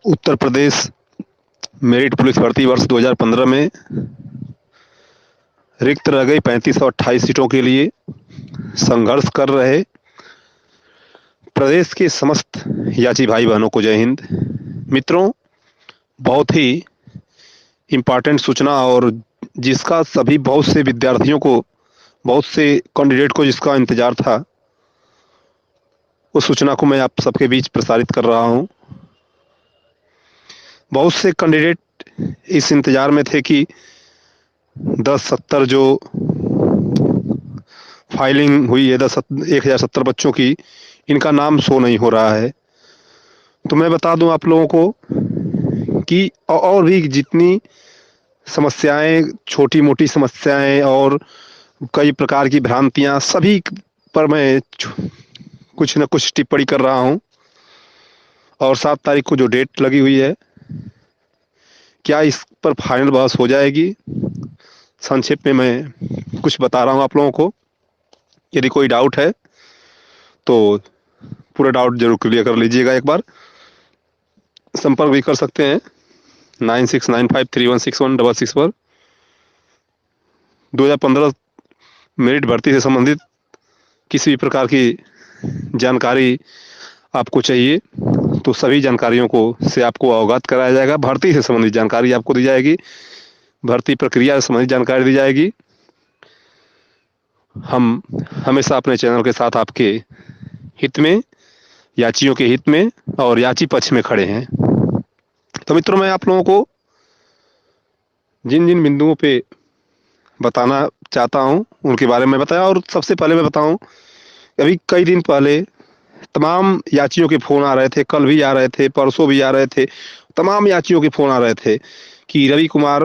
Uttar Pradesh merit police भर्ती वर्ष 2015 में रिक्त रह गई 3528 सीटों के लिए संघर्ष कर रहे प्रदेश के समस्त याची भाई बहनों को जय हिंद। मित्रों, बहुत ही इम्पॉर्टेंट सूचना और जिसका सभी बहुत से विद्यार्थियों को, बहुत से कैंडिडेट को जिसका इंतजार था, उस सूचना को मैं आप सबके बीच प्रसारित कर रहा हूं। बहुत से कैंडिडेट इस इंतजार में थे कि 1070 जो फाइलिंग हुई है 1070 बच्चों की, इनका नाम शो नहीं हो रहा है। तो मैं बता दूं आप लोगों को कि और भी जितनी समस्याएं, छोटी मोटी समस्याएं और कई प्रकार की भ्रांतियां, सभी पर मैं कुछ न कुछ टिप्पणी कर रहा हूं। और 7 तारीख को जो डेट लगी हुई है, क्या इस पर फाइनल बहस हो जाएगी? संक्षेप में मैं कुछ बता रहा हूं आप लोगों को। यदि कोई डाउट है तो पूरा डाउट जरूर क्लियर कर लीजिएगा। एक बार संपर्क भी कर सकते हैं 9695316166 पर। 2015 मेरिट भर्ती से संबंधित किसी भी प्रकार की जानकारी आपको चाहिए तो सभी जानकारियों को से आपको अवगत कराया जाएगा। भर्ती से संबंधित जानकारी आपको दी जाएगी, भर्ती प्रक्रिया से संबंधित जानकारी दी जाएगी। हम हमेशा अपने चैनल के साथ आपके हित में, याचियों के हित में और याची पक्ष में खड़े हैं। तो मित्रों, मैं आप लोगों को जिन जिन बिंदुओं पे बताना चाहता हूं उनके बारे में बताया। और सबसे पहले मैं बताऊं, अभी कई दिन पहले तमाम याचियों के फोन आ रहे थे, कल भी आ रहे थे, परसों भी आ रहे थे, तमाम याचियों के फोन आ रहे थे कि रवि कुमार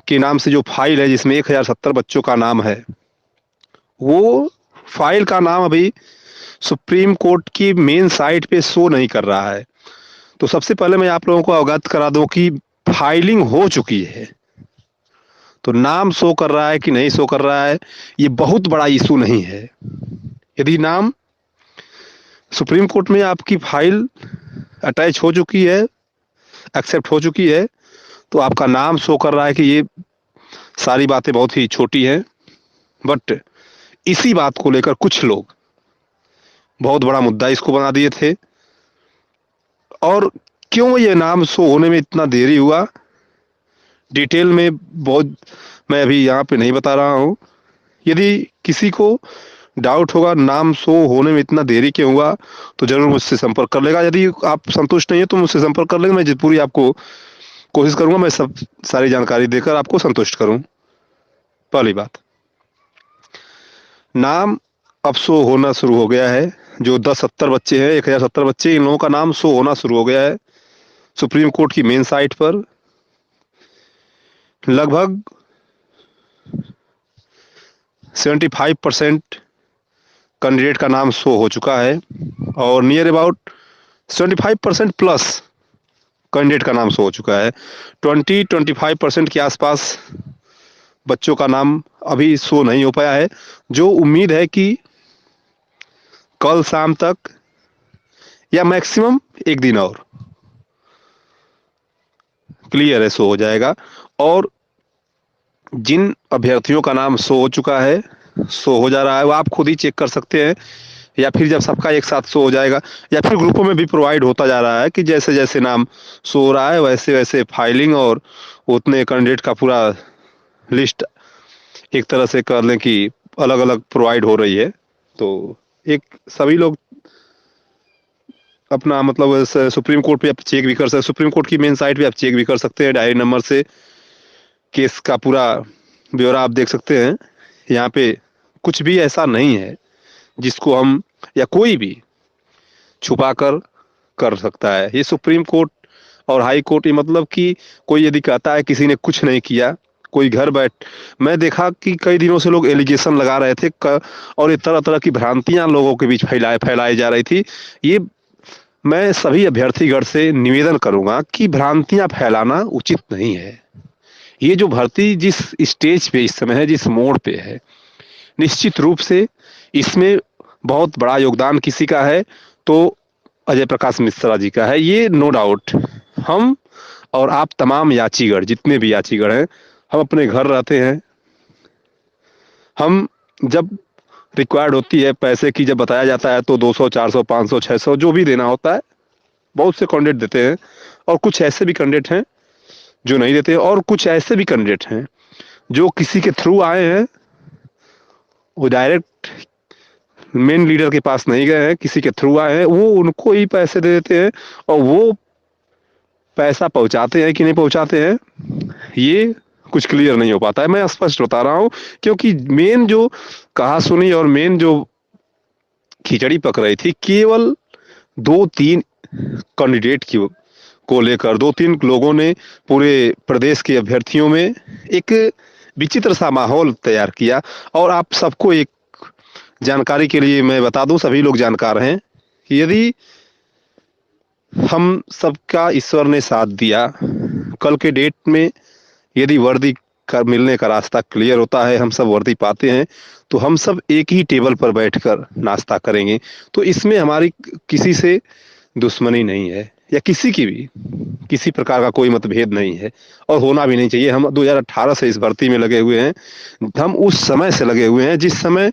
के नाम से जो फाइल है जिसमें 1070 बच्चों का नाम है, वो फाइल का नाम अभी सुप्रीम कोर्ट की मेन साइट पे शो नहीं कर रहा है। तो सबसे पहले मैं आप लोगों को अवगत करा दूं कि फाइलिंग हो चुकी है। तो नाम शो कर रहा है कि नहीं शो कर रहा है, ये बहुत बड़ा इशू नहीं है। यदि नाम सुप्रीम कोर्ट में आपकी फाइल अटैच हो चुकी है, एक्सेप्ट हो चुकी है, तो आपका नाम शो कर रहा है कि ये सारी बातें बहुत ही छोटी हैं। बट इसी बात को लेकर कुछ लोग बहुत बड़ा मुद्दा इसको बना दिए थे। और क्यों ये नाम शो होने में इतना देरी हुआ, डिटेल में बहुत मैं अभी यहाँ पे नहीं बता रहा हूँ। यदि किसी को डाउट होगा नाम शो होने में इतना देरी क्यों हुआ, तो जरूर मुझसे संपर्क कर लेगा। यदि आप संतुष्ट नहीं है तो मुझसे संपर्क कर लेंगे। मैं पूरी आपको कोशिश करूंगा, मैं सब सारी जानकारी देकर आपको संतुष्ट करूं। पहली बात, नाम अब शो होना शुरू हो गया है। जो 1070 बच्चे हैं, 1070 बच्चे, इन लोगों का नाम शो होना शुरू हो गया है सुप्रीम कोर्ट की मेन साइट पर। लगभग 75% कैंडिडेट का नाम शो हो चुका है और नियर अबाउट 75% प्लस कैंडिडेट का नाम शो हो चुका है। 20-25% के आसपास बच्चों का नाम अभी शो नहीं हो पाया है, जो उम्मीद है कि कल शाम तक या मैक्सिमम एक दिन और क्लियर है, शो हो जाएगा। और जिन अभ्यर्थियों का नाम शो हो चुका है, शो हो जा रहा है, वो आप खुद ही चेक कर सकते हैं, या फिर जब सबका एक साथ शो हो जाएगा, या फिर ग्रुपों में भी प्रोवाइड होता जा रहा है कि जैसे जैसे नाम शो हो रहा है वैसे वैसे फाइलिंग और उतने कैंडिडेट का पूरा लिस्ट एक तरह से कर लें कि अलग अलग प्रोवाइड हो रही है। तो एक सभी लोग अपना मतलब सुप्रीम कोर्ट पे आप चेक भी कर सकते हैं, सुप्रीम कोर्ट की मेन साइट पे आप चेक भी कर सकते हैं। डायरी नंबर से केस का पूरा ब्यौरा आप देख सकते हैं। यहाँ पे कुछ भी ऐसा नहीं है जिसको हम या कोई भी छुपा कर सकता है। ये सुप्रीम कोर्ट और हाई कोर्ट, ये मतलब कि कोई यदि कहता है किसी ने कुछ नहीं किया, कोई घर बैठ, मैं देखा कि कई दिनों से लोग एलिगेशन लगा रहे थे और ये तरह तरह की भ्रांतियां लोगों के बीच फैलाई जा रही थी। ये मैं सभी अभ्यर्थीगण से निवेदन करूंगा कि भ्रांतियां फैलाना उचित नहीं है। ये जो भर्ती जिस स्टेज पे इस समय है, जिस मोड़ पे है, निश्चित रूप से इसमें बहुत बड़ा योगदान किसी का है। तो अजय प्रकाश मिश्रा जी का है। ये नो डाउट हम और आप तमाम याचीगढ़, जितने भी याचीगढ़ हैं, हम अपने घर रहते हैं। हम जब रिक्वायर्ड होती है पैसे की, जब बताया जाता है तो 200 400 500 600 जो भी देना होता है, बहुत से कैंडिडेट देते हैं। और कुछ ऐसे भी कैंडिडेट हैं जो नहीं देते, और कुछ ऐसे भी कैंडिडेट हैं जो किसी के थ्रू आए हैं, वो डायरेक्ट मेन लीडर के पास नहीं गए हैं, किसी के थ्रू आए हैं, वो उनको ही पैसे दे देते हैं। और वो पैसा पहुंचाते हैं कि नहीं पहुंचाते हैं, ये कुछ क्लियर नहीं हो पाता है। मैं स्पष्ट बता रहा हूं, क्योंकि मेन जो कहा सुनी और मेन जो खिचड़ी पक रही थी, केवल 2-3 कैंडिडेट की को लेकर 2-3 लोगों ने पूरे प्रदेश के अभ्यर्थियों में एक विचित्र सा माहौल तैयार किया। और आप सबको एक जानकारी के लिए मैं बता दूं, सभी लोग जानकार हैं कि यदि हम सबका ईश्वर ने साथ दिया, कल के डेट में यदि वर्दी का मिलने का रास्ता क्लियर होता है, हम सब वर्दी पाते हैं, तो हम सब एक ही टेबल पर बैठकर नाश्ता करेंगे। तो इसमें हमारी किसी से दुश्मनी नहीं है, या किसी की भी किसी प्रकार का कोई मतभेद नहीं है, और होना भी नहीं चाहिए। हम 2018 से इस भर्ती में लगे हुए हैं। हम उस समय से लगे हुए हैं जिस समय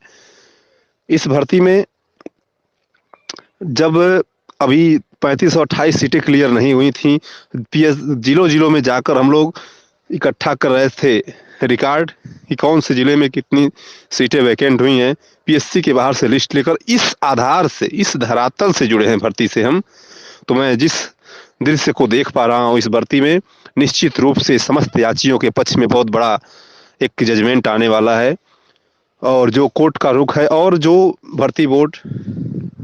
इस भर्ती में जब अभी 35 और 28 सीटें क्लियर नहीं हुई थी, पीएस जिलों जिलों में जाकर हम लोग इकट्ठा कर रहे थे रिकॉर्ड कि कौन से जिले में कितनी सीटें वैकेंट हुई हैं, पीएससी के बाहर से लिस्ट लेकर। इस आधार से, इस धरातल से जुड़े हैं भर्ती से हम। तो मैं जिस दृश्य को देख पा रहा हूँ इस भर्ती में, निश्चित रूप से समस्त याचियों के पक्ष में बहुत बड़ा एक जजमेंट आने वाला है। और जो कोर्ट का रुख है और जो भर्ती बोर्ड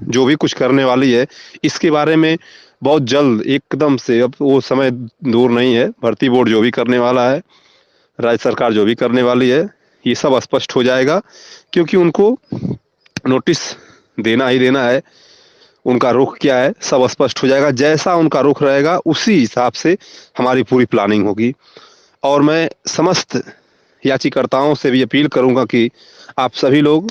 जो भी कुछ करने वाली है, इसके बारे में बहुत जल्द एकदम से, अब वो समय दूर नहीं है, भर्ती बोर्ड जो भी करने वाला है, राज्य सरकार जो भी करने वाली है, ये सब स्पष्ट हो जाएगा। क्योंकि उनको नोटिस देना ही देना है। उनका रुख क्या है सब स्पष्ट हो जाएगा। जैसा उनका रुख रहेगा उसी हिसाब से हमारी पूरी प्लानिंग होगी। और मैं समस्त याचिकर्ताओं से भी अपील करूंगा कि आप सभी लोग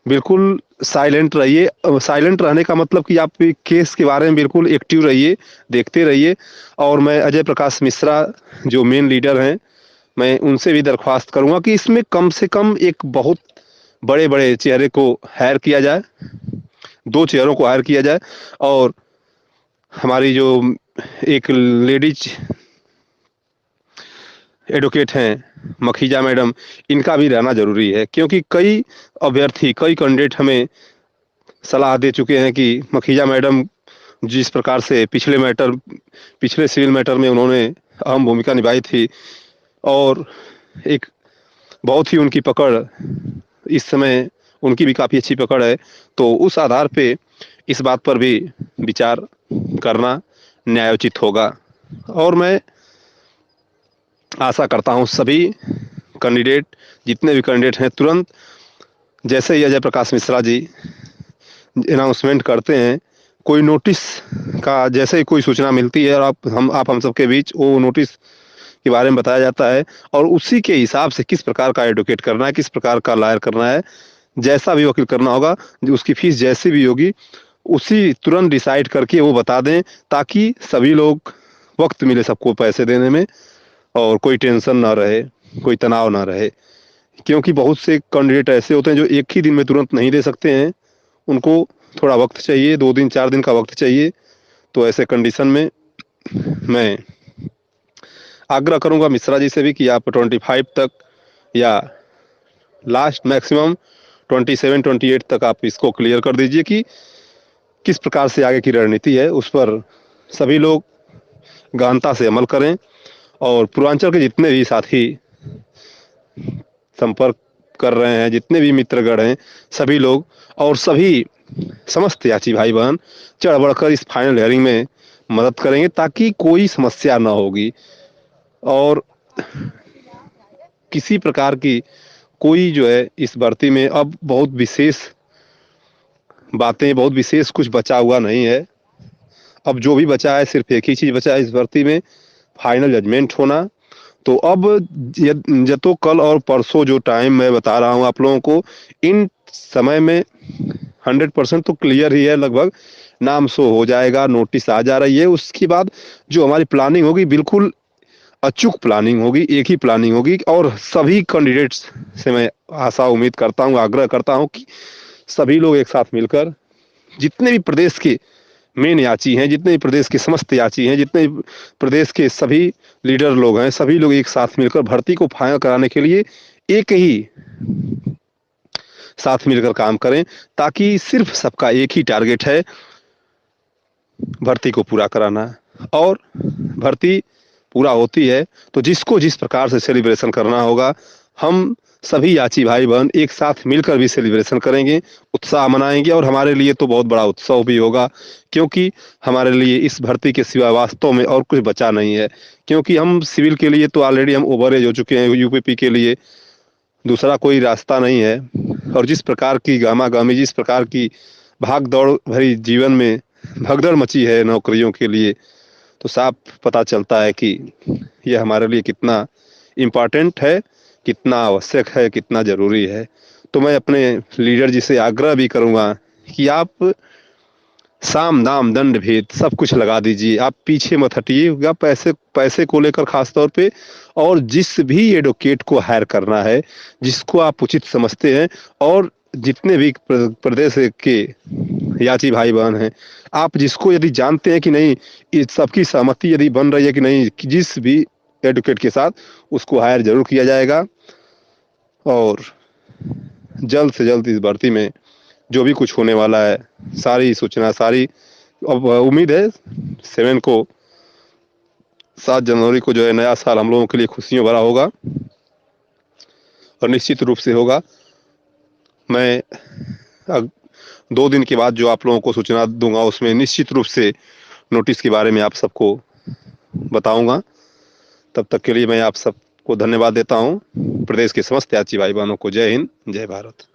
बिल्कुल साइलेंट रहिए। साइलेंट रहने का मतलब कि आप केस के बारे में बिल्कुल एक्टिव रहिए, देखते रहिए। और मैं अजय प्रकाश मिश्रा जो मेन लीडर हैं, मैं उनसे भी दरख्वास्त करूंगा कि इसमें कम से कम एक बहुत बड़े बड़े चेहरे को हायर किया जाए, 2 चेहरों को हायर किया जाए। और हमारी जो एक लेडीज एडवोकेट हैं मखीजा मैडम, इनका भी रहना जरूरी है। क्योंकि कई अभ्यर्थी, कई कैंडिडेट हमें सलाह दे चुके हैं कि मखीजा मैडम जिस प्रकार से पिछले सिविल मैटर में उन्होंने अहम भूमिका निभाई थी, और एक बहुत ही उनकी पकड़, इस समय उनकी भी काफ़ी अच्छी पकड़ है। तो उस आधार पे इस बात पर भी विचार करना न्यायोचित होगा। और मैं आशा करता हूं सभी कैंडिडेट, जितने भी कैंडिडेट हैं, तुरंत जैसे ही अजय प्रकाश मिश्रा जी अनाउंसमेंट करते हैं, कोई नोटिस का जैसे ही कोई सूचना मिलती है, और आप हम सबके बीच वो नोटिस के बारे में बताया जाता है, और उसी के हिसाब से किस प्रकार का एडवोकेट करना है, किस प्रकार का लॉयर करना है, जैसा भी वकील करना होगा, उसकी फीस जैसी भी होगी, उसी तुरंत डिसाइड करके वो बता दें, ताकि सभी लोग, वक्त मिले सबको पैसे देने में, और कोई टेंशन ना रहे, कोई तनाव ना रहे। क्योंकि बहुत से कैंडिडेट ऐसे होते हैं जो एक ही दिन में तुरंत नहीं दे सकते हैं, उनको थोड़ा वक्त चाहिए, 2 दिन 4 दिन का वक्त चाहिए। तो ऐसे कंडीशन में मैं आग्रह करूंगा मिश्रा जी से भी कि आप 25 तक, या लास्ट मैक्सिमम 27-28 तक आप इसको क्लियर कर दीजिए कि किस प्रकार से आगे की रणनीति है, उस पर सभी लोग गहनता से अमल करें। और पूर्वांचल के जितने भी साथी संपर्क कर रहे हैं, जितने भी मित्रगण हैं, सभी लोग और सभी समस्त याची भाई बहन चढ़ बढ़कर इस फाइनल हियरिंग में मदद करेंगे, ताकि कोई समस्या ना होगी। और किसी प्रकार की कोई जो है इस भर्ती में अब बहुत विशेष बातें, बहुत विशेष कुछ बचा हुआ नहीं है। अब जो भी बचा है, सिर्फ एक ही चीज़ बचा है इस भर्ती में, फाइनल जजमेंट होना। तो अब ये तो कल और परसों जो टाइम मैं बता रहा हूँ आप लोगों को, इन समय में 100% तो क्लियर ही है लगभग। नाम शो हो जाएगा, नोटिस आ जा रही है। उसके बाद जो हमारी प्लानिंग होगी बिल्कुल अचूक प्लानिंग होगी, एक ही प्लानिंग होगी और सभी कैंडिडेट्स से मैं आशा उम्मीद करता हूँ, आग्रह करता हूँ कि सभी लोग एक साथ मिलकर जितने भी प्रदेश के मेन याची हैं, जितने भी प्रदेश के समस्त याची हैं, जितने भी प्रदेश के सभी लीडर लोग हैं, सभी लोग एक साथ मिलकर भर्ती को फाइनल कराने के लिए एक ही साथ मिलकर काम करें, ताकि सिर्फ सबका एक ही टारगेट है, भर्ती को पूरा कराना। और भर्ती पूरा होती है तो जिसको जिस प्रकार से सेलिब्रेशन करना होगा, हम सभी याची भाई बहन एक साथ मिलकर भी सेलिब्रेशन करेंगे, उत्साह मनाएंगे और हमारे लिए तो बहुत बड़ा उत्सव भी होगा, क्योंकि हमारे लिए इस भर्ती के सिवा वास्तव में और कुछ बचा नहीं है। क्योंकि हम सिविल के लिए तो ऑलरेडी हम ओवर एज हो चुके हैं, यूपीपी के लिए दूसरा कोई रास्ता नहीं है। और जिस प्रकार की गामा-गामी, जिस प्रकार की भाग-दौड़ भरी जीवन में भगदड़ मची है नौकरियों के लिए, तो साफ पता चलता है कि यह हमारे लिए कितना इम्पोर्टेंट है, कितना आवश्यक है, कितना ज़रूरी है। तो मैं अपने लीडर जी से आग्रह भी करूँगा कि आप साम, दाम, दंड, भेद सब कुछ लगा दीजिए। आप पीछे मत हटिएगा पैसे पैसे को लेकर ख़ास तौर पे, और जिस भी एडवोकेट को हायर करना है, जिसको आप उचित समझते हैं, और जितने भी प्रदेश के याची भाई-बहन हैं, आप जिसको यदि जानते हैं कि नहीं, ये सबकी सहमति यदि बन रही है कि नहीं, कि जिस भी एडवोकेट के साथ उसको हायर ज़रूर किया जाएगा। और जल्द से जल्द इस भर्ती में जो भी कुछ होने वाला है, सारी सूचना, सारी अब उम्मीद है 7 को 7 जनवरी को जो है नया साल हम लोगों के लिए खुशियों भरा होगा और निश्चित रूप से होगा। मैं 2 दिन के बाद जो आप लोगों को सूचना दूँगा, उसमें निश्चित रूप से नोटिस के बारे में आप सबको बताऊँगा। तब तक के लिए मैं आप सबको धन्यवाद देता हूँ। प्रदेश के समस्त याची भाई-बहनों को जय हिंद, जय भारत।